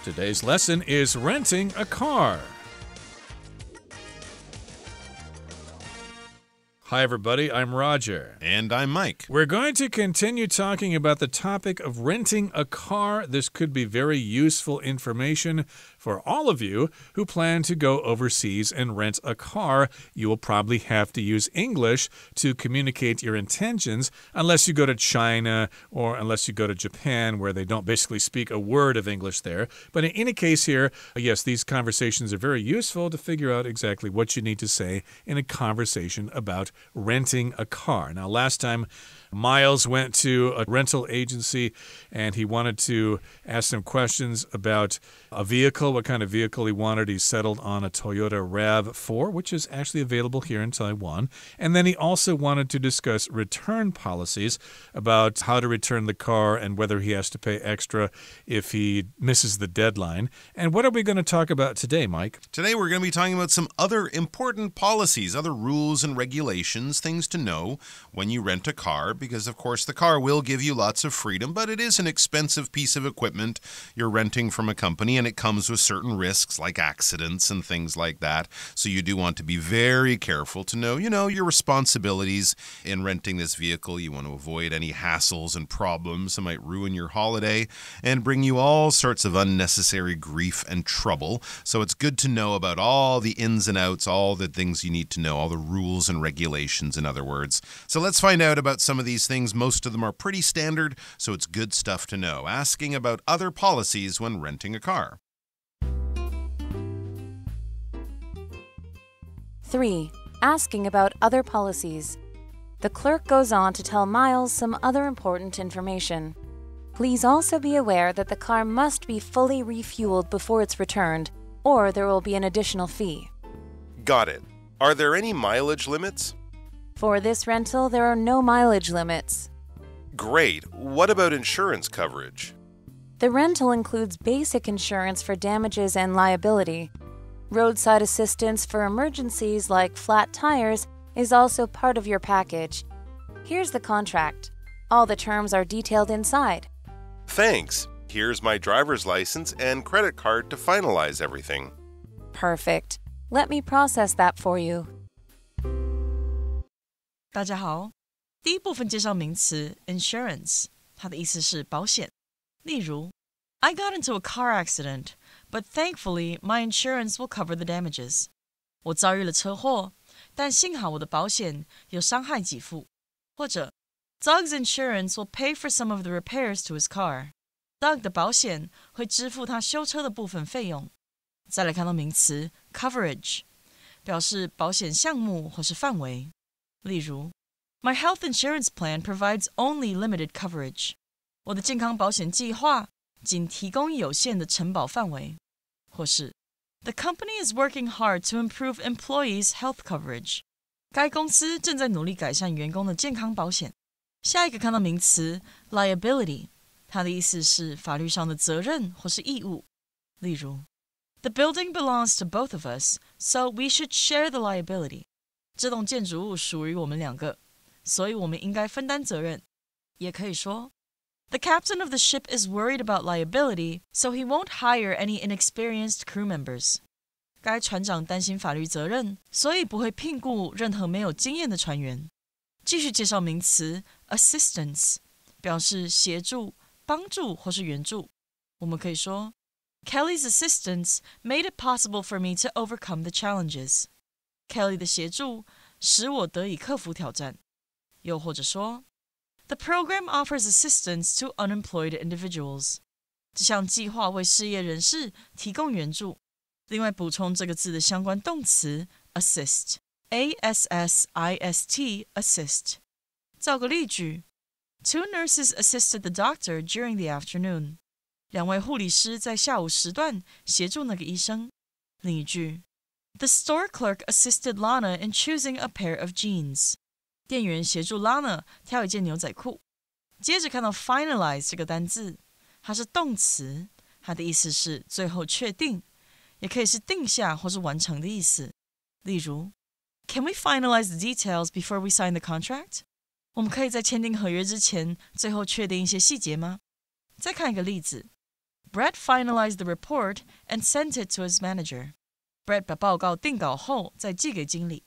Today's lesson is renting a car. Hi, everybody. I'm Roger. And I'm Mike. We're going to continue talking about the topic of renting a car. This could be very useful information for all of you who plan to go overseas and rent a car. You will probably have to use English to communicate your intentions unless you go to China or unless you go to Japan where they don't basically speak a word of English there. But in any case here, yes, these conversations are very useful to figure out exactly what you need to say in a conversation about renting a car. Now, last time Miles went to a rental agency and he wanted to ask some questions about a vehicle, what kind of vehicle he wanted. He settled on a Toyota RAV4, which is actually available here in Taiwan. And then he also wanted to discuss return policies about how to return the car and whether he has to pay extra if he misses the deadline. And what are we going to talk about today, Mike? Today we're going to be talking about some other important policies, other rules and regulations, things to know when you rent a car, because, of course, the car will give you lots of freedom, but it is an expensive piece of equipment you're renting from a company, and it comes with certain risks like accidents and things like that. So you do want to be very careful to know, your responsibilities in renting this vehicle. You want to avoid any hassles and problems that might ruin your holiday and bring you all sorts of unnecessary grief and trouble. So it's good to know about all the ins and outs, all the things you need to know, all the rules and regulations, in other words. So let's find out about some of these things. Most of them are pretty standard, so it's good stuff to know. Asking about other policies when renting a car. 3. Asking about other policies. The clerk goes on to tell Miles some other important information. Please also be aware that the car must be fully refueled before it's returned, or there will be an additional fee. Got it. Are there any mileage limits? For this rental, there are no mileage limits. Great. What about insurance coverage? The rental includes basic insurance for damages and liability. Roadside assistance for emergencies like flat tires is also part of your package. Here's the contract. All the terms are detailed inside. Thanks. Here's my driver's license and credit card to finalize everything. Perfect. Let me process that for you. 大家好，第一部分介绍名词 insurance， 它的意思是保险。例如 I got into a car accident, but thankfully my insurance will cover the damages. 我遭遇了车祸，但幸好我的保险有伤害给付。或者 Doug's insurance will pay for some of the repairs to his car. Doug 的保险会支付他修车的部分费用。再来看到名词 coverage， 表示保险项目或是范围。例如 My health insurance plan provides only limited coverage. 我的健康保险计划仅提供有限的承保范围。或是 The company is working hard to improve employees' health coverage. 该公司正在努力改善员工的健康保险。下一个看到名词 liability， 它的意思是法律上的责任或是义务。例如 The building belongs to both of us, so we should share the liability. 这栋建筑物属于我们两个，所以我们应该分担责任。也可以说 The captain of the ship is worried about liability, so he won't hire any inexperienced crew members. 该船长担心法律责任，所以不会聘雇任何没有经验的船员。继续介绍名词 assistance， 表示协助、帮助或是援助。我们可以说 Kelly's assistance made it possible for me to overcome the challenges. Kelly 的协助使我得以克服挑战。又或者说 The program offers assistance to unemployed individuals. 这项计划为失业人士提供援助。另外补充这个字的相关动词 assist, A-S-S-I-S-T, assist. 造个例句 Two nurses assisted the doctor during the afternoon. 2位护理师在下午时段协助那个医生。另一句The store clerk assisted Lana in choosing a pair of jeans. 店员协助 Lana 挑一件牛仔裤。接着看到 finalize 这个单字，它是动词，它的意思是最后确定，也可以是定下或是完成的意思。例如 Can we finalize the details before we sign the contract? 我们可以在签订合约之前最后确定一些细节吗？再看一个例子 Brett finalized the report and sent it to his manager. Brett 把报告定稿后再寄给经理。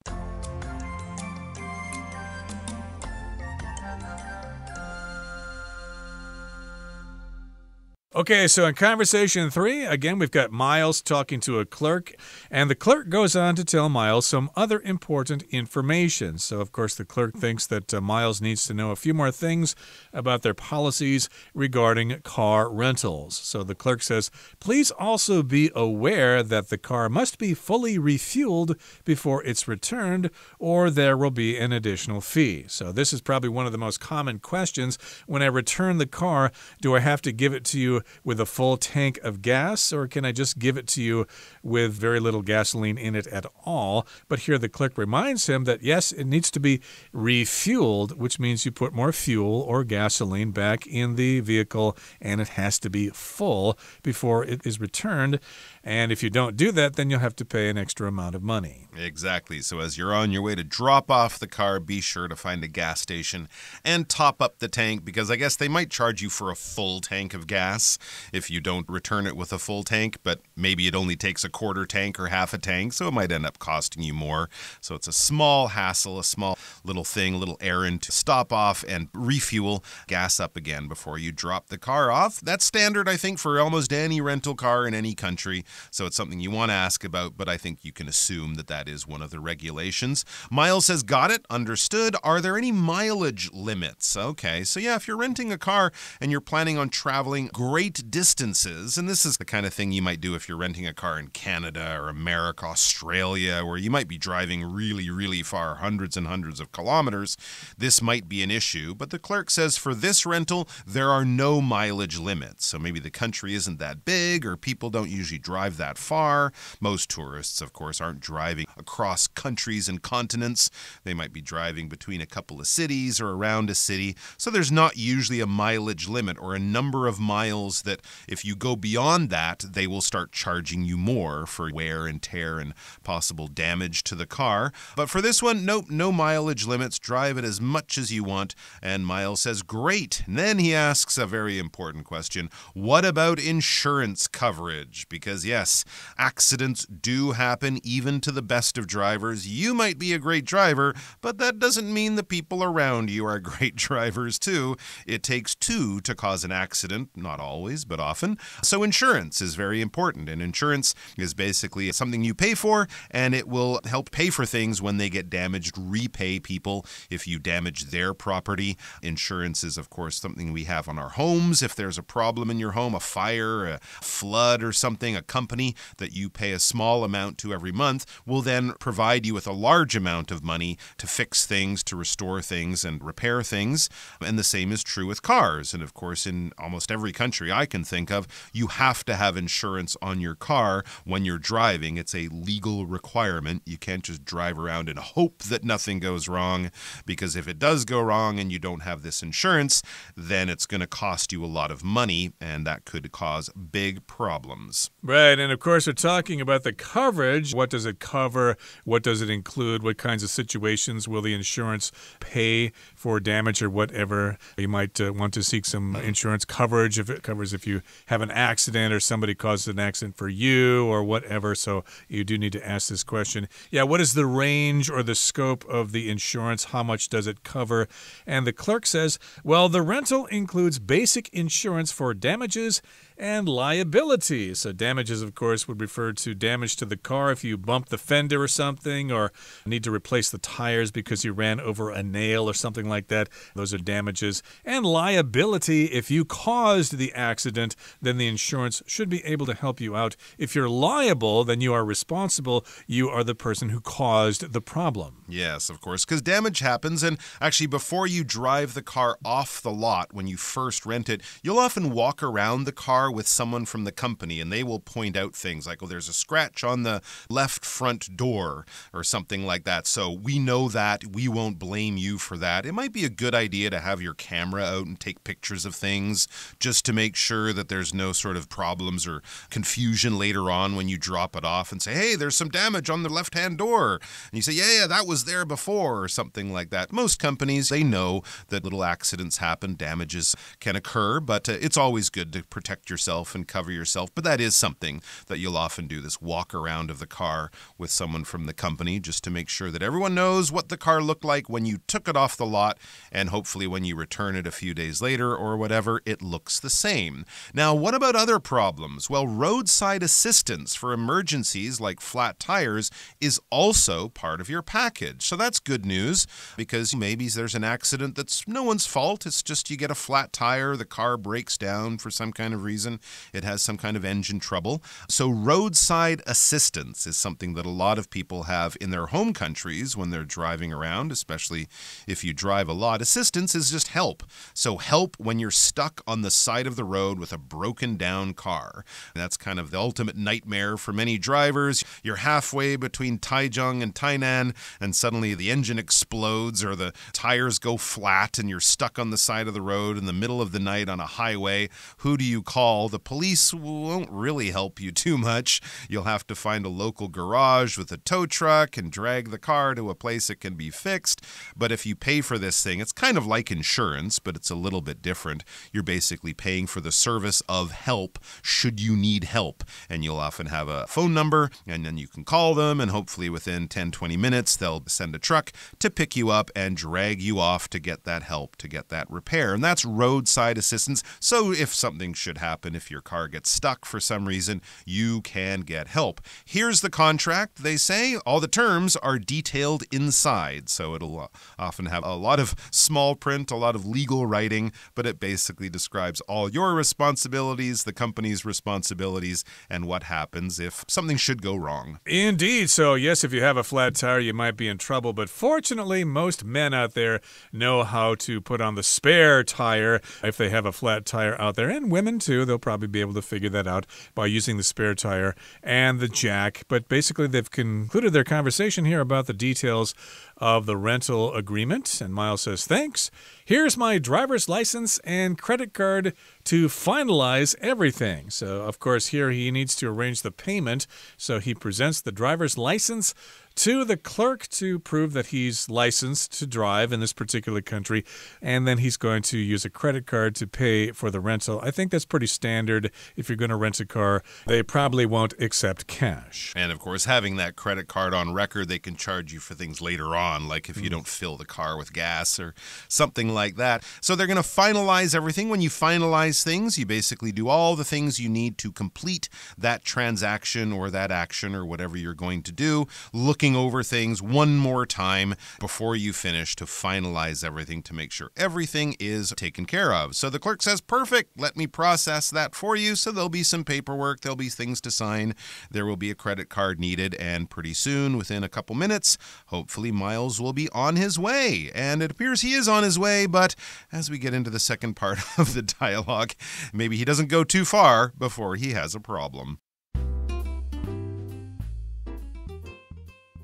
Okay, so in conversation 3, again, we've got Miles talking to a clerk, and the clerk goes on to tell Miles some other important information. So, of course, the clerk thinks that Miles needs to know a few more things about their policies regarding car rentals. So the clerk says, please also be aware that the car must be fully refueled before it's returned, or there will be an additional fee. So this is probably one of the most common questions. When I return the car, do I have to give it to you with a full tank of gas, or can I just give it to you with very little gasoline in it at all? But here the clerk reminds him that, yes, it needs to be refueled, which means you put more fuel or gasoline back in the vehicle, and it has to be full before it is returned. And if you don't do that, then you'll have to pay an extra amount of money. Exactly. So as you're on your way to drop off the car, be sure to find a gas station and top up the tank, because I guess they might charge you for a full tank of gas if you don't return it with a full tank, but maybe it only takes a quarter tank or half a tank, so it might end up costing you more. So it's a small hassle, a small little thing, a little errand to stop off and refuel, gas up again before you drop the car off. That's standard, I think, for almost any rental car in any country. So it's something you want to ask about, but I think you can assume that that is one of the regulations. Miles says, got it, understood. Are there any mileage limits? Okay, so yeah, if you're renting a car and you're planning on traveling great distances, and this is the kind of thing you might do if you're renting a car in Canada or America, Australia, where you might be driving really, really far, hundreds and hundreds of kilometers, this might be an issue. But the clerk says for this rental, there are no mileage limits. So maybe the country isn't that big, or people don't usually drive that far. Most tourists, of course, aren't driving across countries and continents. They might be driving between a couple of cities or around a city. So there's not usually a mileage limit or a number of miles that if you go beyond that, they will start charging you more for wear and tear and possible damage to the car. But for this one, nope, no mileage limits. Drive it as much as you want. And Miles says, great. And then he asks a very important question. What about insurance coverage? Because yes, accidents do happen even to the best of drivers. You might be a great driver, but that doesn't mean the people around you are great drivers too. It takes two to cause an accident, not always, but often. So insurance is very important, and insurance is basically something you pay for, and it will help pay for things when they get damaged, repay people if you damage their property. Insurance is, of course, something we have on our homes. If there's a problem in your home, a fire, a flood or something, a company that you pay a small amount to every month will then provide you with a large amount of money to fix things, to restore things, and repair things. And the same is true with cars. And of course, in almost every country I can think of, you have to have insurance on your car when you're driving. It's a legal requirement. You can't just drive around and hope that nothing goes wrong, because if it does go wrong and you don't have this insurance, then it's going to cost you a lot of money, and that could cause big problems. Right, and of course we're talking about the coverage. What does it cover? What does it include? What kinds of situations will the insurance pay for damage or whatever? You might want to seek some insurance coverage if it covers if you have an accident or somebody causes an accident for you or whatever. So you do need to ask this question. Yeah, what is the range or the scope of the insurance? How much does it cover? And the clerk says, well, the rental includes basic insurance for damages and liability. So damages, of course, would refer to damage to the car if you bump the fender or something, or need to replace the tires because you ran over a nail or something like that. Those are damages. And liability, if you caused the accident, then the insurance should be able to help you out. If you're liable, then you are responsible. You are the person who caused the problem. Yes, of course, because damage happens. And actually, before you drive the car off the lot, when you first rent it, you'll often walk around the car with someone from the company, and they will point out things like, oh, there's a scratch on the left front door or something like that. So we know that. We won't blame you for that. It might be a good idea to have your camera out and take pictures of things just to make sure that there's no sort of problems or confusion later on when you drop it off and say, hey, there's some damage on the left-hand door. And you say, yeah, that was there before, or something like that. Most companies, they know that little accidents happen, damages can occur, but it's always good to protect yourself yourself and cover yourself. But that is something that you'll often do, this walk around of the car with someone from the company, just to make sure that everyone knows what the car looked like when you took it off the lot, and hopefully when you return it a few days later or whatever, it looks the same. Now, what about other problems? Well, roadside assistance for emergencies like flat tires is also part of your package. So that's good news, because maybe there's an accident that's no one's fault. It's just you get a flat tire, the car breaks down for some kind of reason, it has some kind of engine trouble. So roadside assistance is something that a lot of people have in their home countries when they're driving around, especially if you drive a lot. Assistance is just help. So help when you're stuck on the side of the road with a broken down car. That's kind of the ultimate nightmare for many drivers. You're halfway between Taichung and Tainan, and suddenly the engine explodes or the tires go flat and you're stuck on the side of the road in the middle of the night on a highway. Who do you call? The police won't really help you too much. You'll have to find a local garage with a tow truck and drag the car to a place it can be fixed. But if you pay for this thing, it's kind of like insurance, but it's a little bit different. You're basically paying for the service of help should you need help. And you'll often have a phone number, and then you can call them, and hopefully within 10-20 minutes, they'll send a truck to pick you up and drag you off to get that help, to get that repair. And that's roadside assistance. So if something should happen, if your car gets stuck for some reason, you can get help. Here's the contract, they say. All the terms are detailed inside. So it'll often have a lot of small print, a lot of legal writing, but it basically describes all your responsibilities, the company's responsibilities, and what happens if something should go wrong. Indeed. So, yes, if you have a flat tire, you might be in trouble. But fortunately, most men out there know how to put on the spare tire if they have a flat tire out there. And women, too. They'll probably be able to figure that out by using the spare tire and the jack. But basically, they've concluded their conversation here about the details of the rental agreement. And Miles says, thanks. Here's my driver's license and credit card to finalize everything. So, of course, here he needs to arrange the payment. So he presents the driver's license to the clerk to prove that he's licensed to drive in this particular country, and then he's going to use a credit card to pay for the rental. I think that's pretty standard. If you're going to rent a car, they probably won't accept cash. And, of course, having that credit card on record, they can charge you for things later on, like if you don't fill the car with gas or something like that. So they're going to finalize everything. When you finalize things, you basically do all the things you need to complete that transaction or that action or whatever you're going to do, looking over things one more time before you finish to finalize everything to make sure everything is taken care of. So the clerk says, perfect, let me process that for you. So there'll be some paperwork, there'll be things to sign, there will be a credit card needed, and pretty soon, within a couple minutes, hopefully Miles will be on his way. And it appears he is on his way, but as we get into the second part of the dialogue, maybe he doesn't go too far before he has a problem.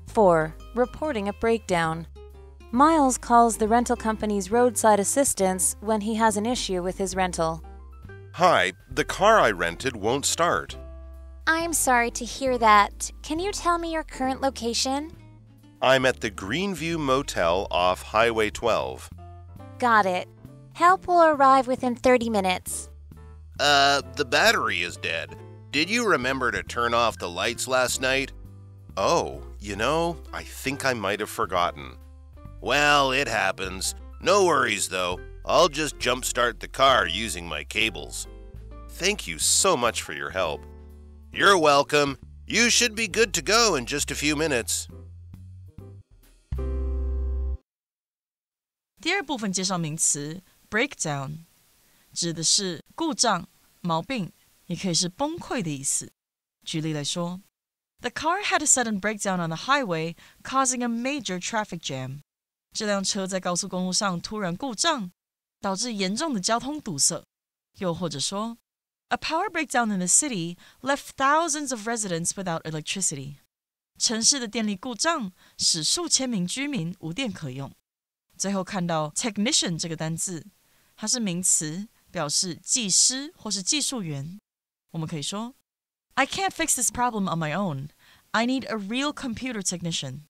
4. Reporting a breakdown. Miles calls the rental company's roadside assistance when he has an issue with his rental. Hi, the car I rented won't start. I'm sorry to hear that. Can you tell me your current location? I'm at the Greenview Motel off Highway 12. Got it. Help will arrive within 30 minutes. The battery is dead. Did you remember to turn off the lights last night? Oh, I think I might have forgotten. Well, it happens. No worries, though. I'll just jumpstart the car using my cables. Thank you so much for your help. You're welcome. You should be good to go in just a few minutes. 第二部分介绍名词 breakdown， 指的是故障、毛病，也可以是崩溃的意思。举例来说， The car had a sudden breakdown on the highway, causing a major traffic jam. 这辆车在高速公路上突然故障，导致严重的交通堵塞。又或者说， A power breakdown in the city left thousands of residents without electricity. 城市的电力故障使数千名居民无电可用。最后看到 technician 这个单字，它是名词，表示技师或是技术员。我们可以说 I can't fix this problem on my own. I need a real computer technician.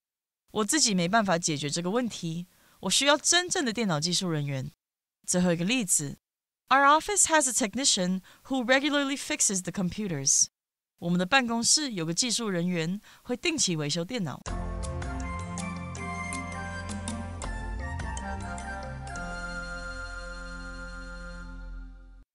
我自己没办法解决这个问题，我需要真正的电脑技术人员。最后一个例子 Our office has a technician who regularly fixes the computers. 我们的办公室有个技术人员会定期维修电脑。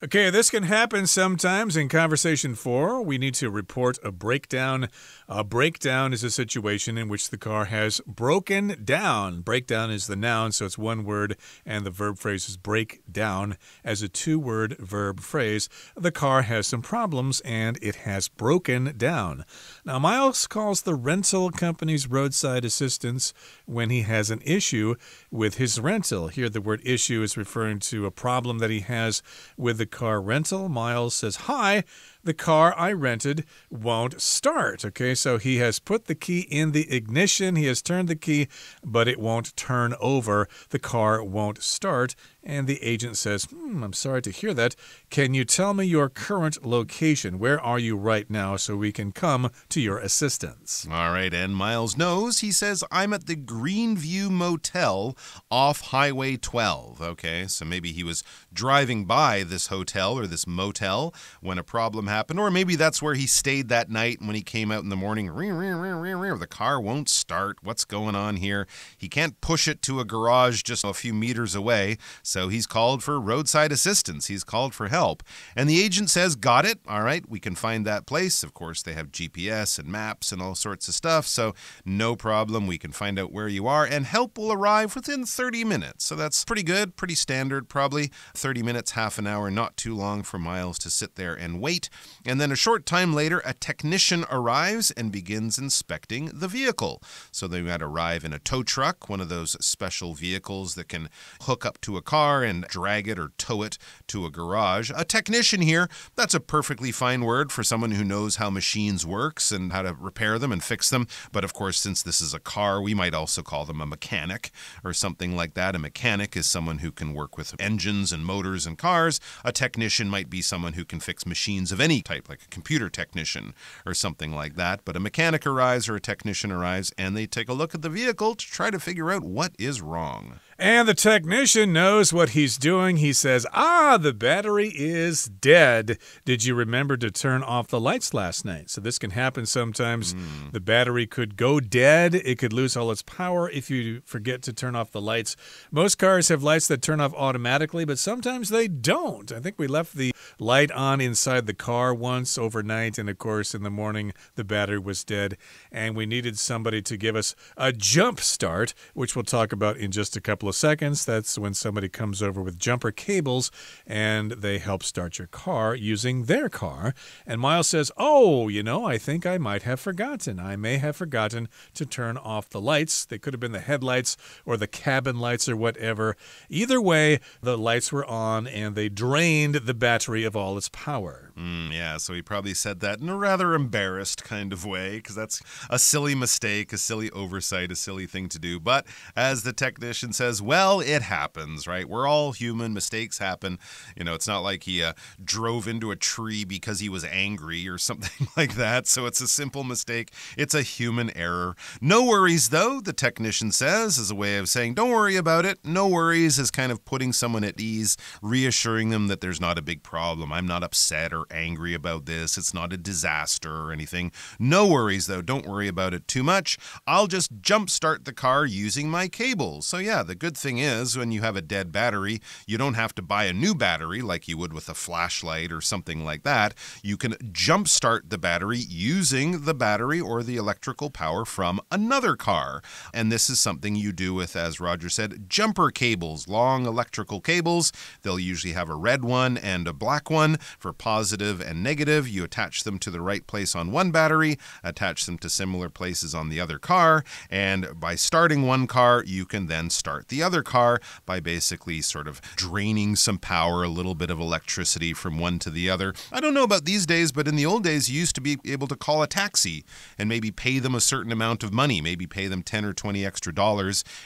Okay, this can happen sometimes in conversation 4. We need to report a breakdown. A breakdown is a situation in which the car has broken down. Breakdown is the noun, so it's one word, and the verb phrase is break down as a two-word verb phrase. The car has some problems, and it has broken down. Now, Miles calls the rental company's roadside assistance when he has an issue with his rental. Here, the word issue is referring to a problem that he has with the car rental. Miles says, "Hi, the car I rented won't start." Okay, so he has put the key in the ignition. He has turned the key, but it won't turn over. The car won't start. And the agent says, I'm sorry to hear that. Can you tell me your current location? Where are you right now so we can come to your assistance? All right, and Miles knows. He says, I'm at the Greenview Motel off Highway 12. Okay, so maybe he was driving by this hotel or this motel when a problem happened, or maybe that's where he stayed that night, and when he came out in the morning, the car won't start. What's going on here? He can't push it to a garage just a few meters away. So he's called for roadside assistance. He's called for help. And the agent says, got it. All right, we can find that place. Of course, they have GPS and maps and all sorts of stuff. So no problem. We can find out where you are. And help will arrive within 30 minutes. So that's pretty good, pretty standard probably. 30 minutes, half an hour, not too long for Miles to sit there and wait. And then a short time later, a technician arrives and begins inspecting the vehicle. So they might arrive in a tow truck, one of those special vehicles that can hook up to a car and drag it or tow it to a garage. A technician here, that's a perfectly fine word for someone who knows how machines works and how to repair them and fix them. But of course, since this is a car, we might also call them a mechanic or something like that. A mechanic is someone who can work with engines and motors and cars. A technician might be someone who can fix machines of any type, like a computer technician or something like that. But a mechanic arrives or a technician arrives and they take a look at the vehicle to try to figure out what is wrong. And the technician knows what he's doing. He says, the battery is dead. Did you remember to turn off the lights last night? So this can happen sometimes. The battery could go dead. It could lose all its power if you forget to turn off the lights. Most cars have lights that turn off automatically, but sometimes they don't. I think we left the light on inside the car once overnight, and of course in the morning the battery was dead, and we needed somebody to give us a jump start, which we'll talk about in just a couple of seconds. That's when somebody comes over with jumper cables and they help start your car using their car. And Miles says, I think I might have forgotten. I may have forgotten to turn off the lights. They could have been the headlights or the cabin lights or whatever. Either way, the lights were on and they drained the battery of all its power. Yeah, so he probably said that in a rather embarrassed kind of way because that's a silly mistake, a silly oversight, a silly thing to do. But as the technician says, well, it happens, right? We're all human. Mistakes happen. It's not like he drove into a tree because he was angry or something like that. So it's a simple mistake. It's a human error. No worries, though, the technician says, as a way of saying, don't worry about it. No worries is kind of putting someone at ease, reassuring them that there's not a big problem. I'm not upset or angry about this. It's not a disaster or anything. No worries, though. Don't worry about it too much. I'll just jumpstart the car using my cables. So yeah, the good thing is when you have a dead battery, you don't have to buy a new battery like you would with a flashlight or something like that. You can jumpstart the battery using the battery or the electrical power from another car. And this is something you do with, as Roger said, jumper cables, long electrical cables. They'll usually have a red one and a black one for positive and negative. You attach them to the right place on one battery, attach them to similar places on the other car, and by starting one car, you can then start the other car by basically sort of draining some power, a little bit of electricity from one to the other. I don't know about these days, but in the old days, you used to be able to call a taxi and maybe pay them a certain amount of money, maybe pay them $10 or $20 extra,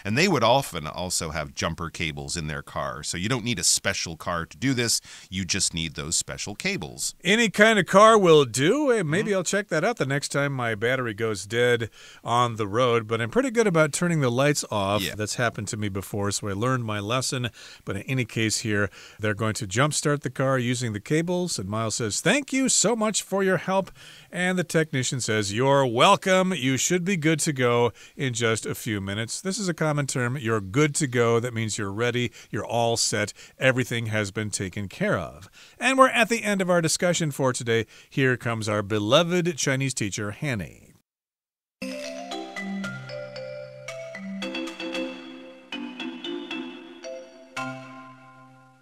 and they would often also have jumper cables in their car. So you don't need a special car to do this. You just need those special cables. signals. Any kind of car will do. Maybe I'll check that out the next time my battery goes dead on the road. But I'm pretty good about turning the lights off. Yeah. That's happened to me before, so I learned my lesson. But in any case here, they're going to jumpstart the car using the cables. And Miles says, thank you so much for your help. And the technician says, you're welcome. You should be good to go in just a few minutes. This is a common term. You're good to go. That means you're ready. You're all set. Everything has been taken care of. And we're at the end of our discussion for today. Here comes our beloved Chinese teacher, Hanny.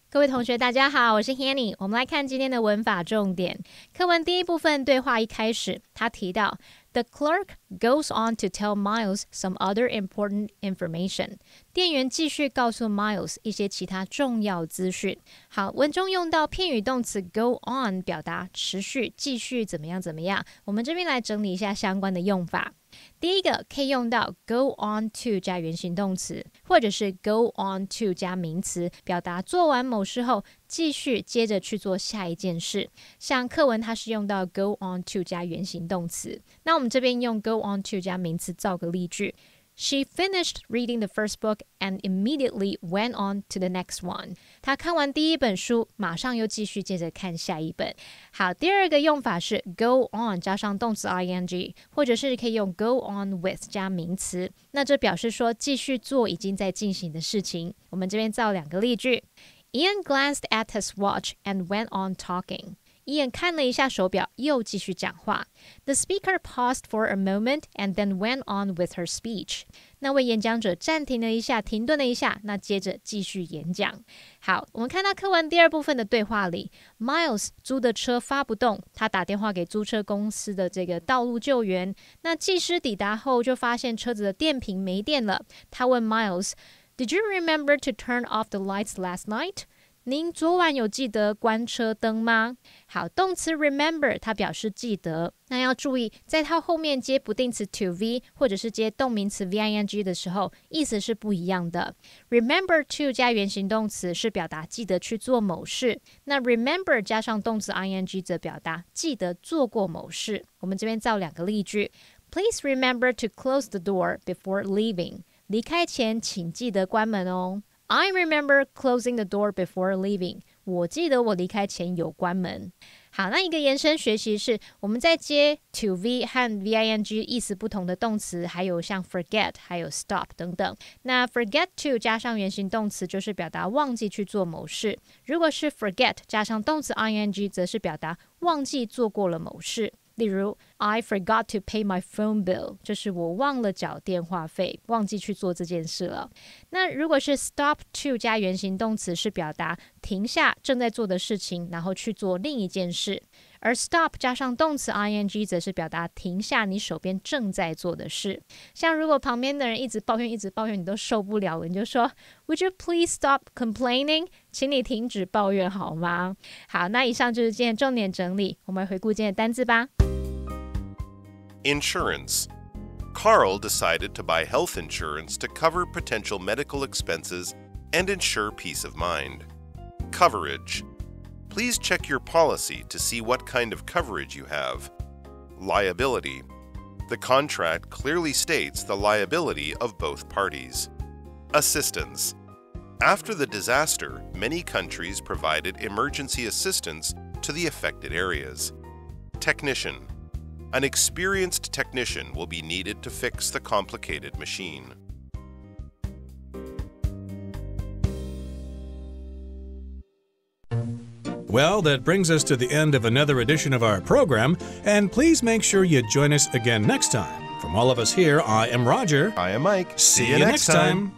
各位同学大家好，我是 Hanny。 我们来看今天的文法重点。课文第一部分对话一开始，他提到 The clerk goes on to tell Miles some other important information. 店员继续告诉 Miles 一些其他重要资讯。好，文中用到片语动词 go on 表达持续、继续怎么样怎么样。我们这边来整理一下相关的用法。第一个可以用到 go on to 加原形动词，或者是 go on to 加名词，表达做完某事后继续接着去做下一件事。像课文它是用到 go on to 加原形动词，那我们这边用 go on to 加名词造个例句。She finished reading the first book and immediately went on to the next one. 她看完第一本书，马上又继续接着看下一本。好，第二个用法是 go on 加上动词 ing， 或者是可以用 go on with 加名词。那这表示说继续做已经在进行的事情。我们这边造两个例句。Ian glanced at his watch and went on talking. Ian 看了一下手表，又继续讲话。The speaker paused for a moment and then went on with her speech. 那位演讲者暂停了一下，停顿了一下，那接着继续演讲。好，我们看到课文第二部分的对话里 ，Miles 租的车发不动，他打电话给租车公司的这个道路救援。那技师抵达后就发现车子的电瓶没电了。他问 Miles，Did you remember to turn off the lights last night?您昨晚有记得关车灯吗？好，动词 remember 它表示记得，那要注意，在它后面接不定词 to v 或者是接动名词 ving 的时候，意思是不一样的。Remember to 加原形动词是表达记得去做某事，那 remember 加上动词 ing 则表达记得做过某事。我们这边造两个例句 ：Please remember to close the door before leaving. 离开前请记得关门哦。I remember closing the door before leaving. 我记得我离开前有关门。好，那一个延伸学习是我们在接 to v 和 ving 意思不同的动词，还有像 forget 还有 stop 等等。那 forget to 加上原形动词就是表达忘记去做某事，如果是 forget 加上动词 ing 则是表达忘记做过了某事。例如 I forgot to pay my phone bill， 就是我忘了缴电话费，忘记去做这件事了。那如果是 stop to 加原形动词是表达停下正在做的事情，然后去做另一件事。而 stop 加上动词 ing 则是表达停下你手边正在做的事。像如果旁边的人一直抱怨你都受不了了，你就说 Would you please stop complaining？ 请你停止抱怨好吗？好，那以上就是今天重点整理，我们回顾今天的单字吧。Insurance. Carl decided to buy health insurance to cover potential medical expenses and ensure peace of mind. Coverage. Please check your policy to see what kind of coverage you have. Liability. The contract clearly states the liability of both parties. Assistance. After the disaster, many countries provided emergency assistance to the affected areas. Technician. An experienced technician will be needed to fix the complicated machine. Well, that brings us to the end of another edition of our program, and please make sure you join us again next time. From all of us here, I am Roger. I am Mike. See you next time.